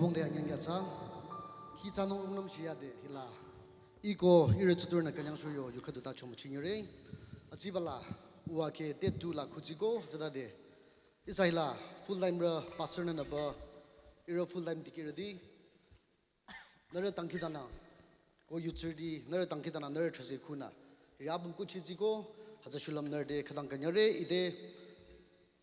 Abong de anyang yatsa ki chanong ungnam shia de hila iko irichutur na kanyang suyo yukhadu ta chomu chinyore achibala uwa ke te tu la khujiko jada de isaila full time ra pastor na ba iro full time tikiradi nare tangkidana ko yuchirdi nare tangkidana nare thase khuna yabum kuchijiko hajashulam nare khadang kanyare ide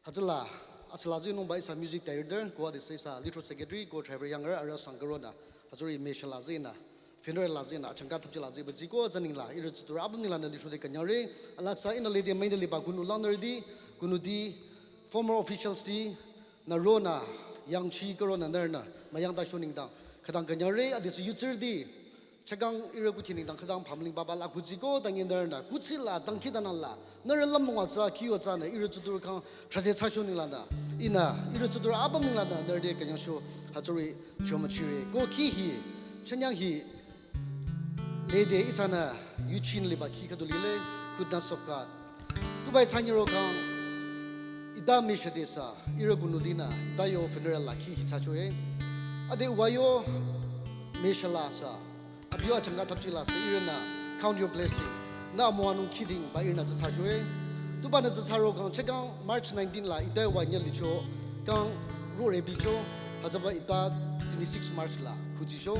hajala asalaji no bai sa music director ko ade sa little secretary ko driver younger ara sangarona hajuri meshala zena finer la zena changka thapjala je baji ko janingla irichutur abnila na disho de kanyare ala sa in le de main le ba kunu lanardi kunudi former officials di na rona yang chi corona narna mayang da shoning da khadang kanyare ade su yuchir di chagang iraku chining dang khadang phamling baba la khujiko dangin darna kuchila dangkidana la nar lam ngwa cha kiyo cha na irichutur khang thase chashoni la na ina irichutur abam ning la na nar de kanyang sho hachuri chomachire go ki hi chanyang hi lede isana yuchin le ba ki kadulile goodness of God dubai chanyiro khang ida mishadesa iragunudina dayo funeral la ki hi chachoe ade wayo meshala sa abyo changa thapchila se irna count your blessing na moanung kidding ba irna cha chajwe tu ba na cha charo gang chegang march 19 la ida wa nya licho gang ro re bicho hajaba ita 26 march la khujisho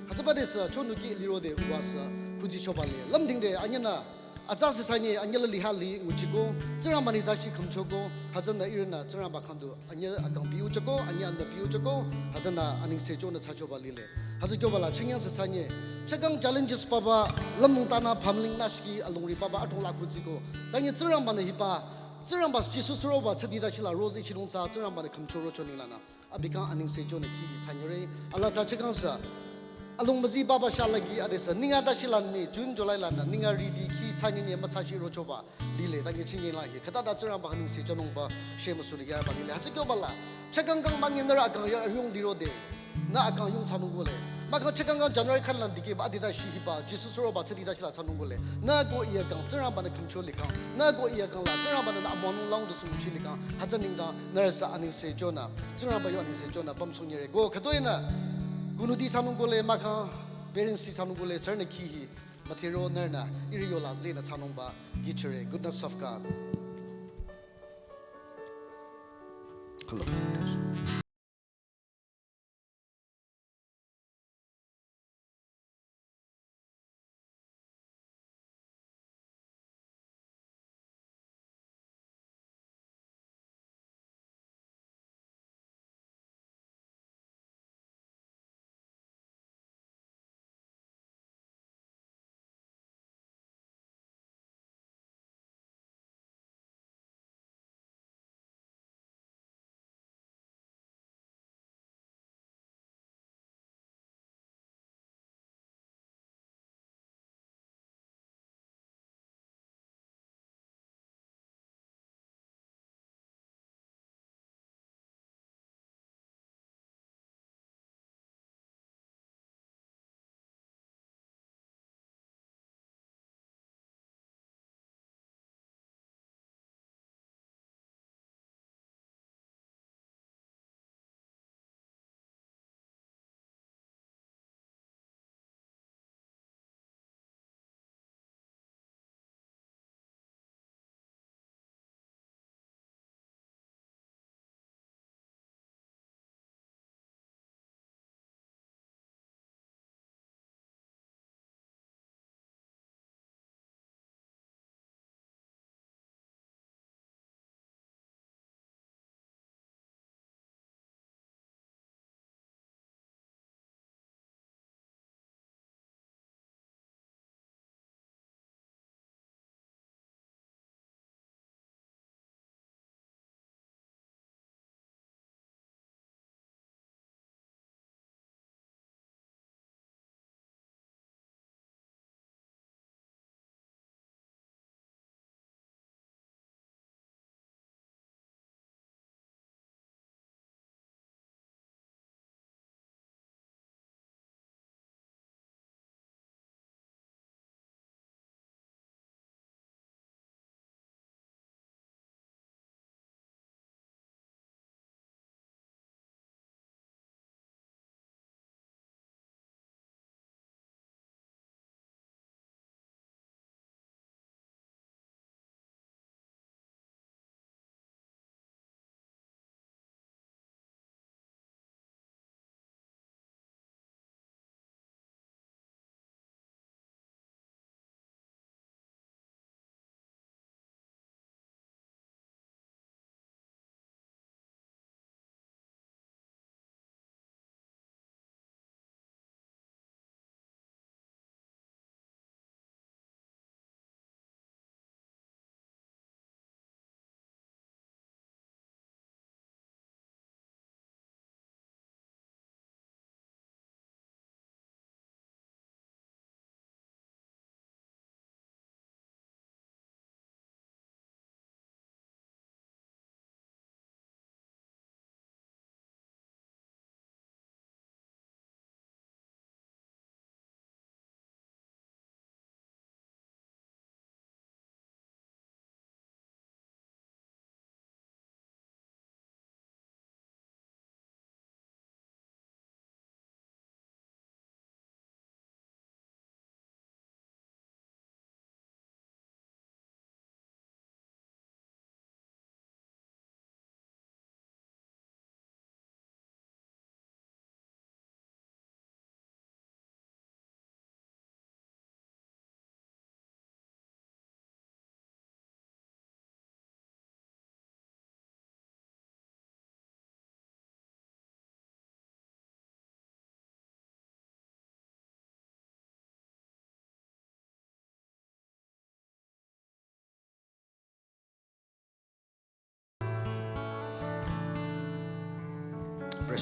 hajaba des chonu ki liro de uwasa khujisho ba le lamding de anyana acha se sanye anyala li hali nguchiko chira mani dashi khamchoko hajana irna chira ba khandu anya akang biu choko anya anda biu choko hajana aning se chona chacho ba lile hasikyo bala chingyang se sanye chagang challenges paba lamung tana phamling nashki alungri paba atong la khujiko dangi chira ba na hipa chira ba jisu suro ba chadi da shila rose chilung cha chira ba na khamchoro choni lana abika aning se chona ki chanyore ala cha chagang sa alung mazi baba shalagi adesa ninga da shilani June July lana ninga ridi ki chanyini machashi rochoba lile dangi chingi la hi khata da chira ba haning se chonong ba shema suri ya ba lile hasikyo bala chagang gang mangin dara akang yung diro de na akang yung chanung gole maka chagang gang January khalan dike ba adida shi hiba Jesus ro ba chadi da shila chanung gole na go iya gang chira ba na control likang na go iya gang la chira ba na amon long do sum chi likang hajaning da narsa aning se jona chira ba yo aning se jona bam sungnyere go khadoina Gunudi sanungole maka parents di sanungole sarna ki material narna iriola zena chanongba gichere goodness of God. Hello.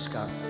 praise God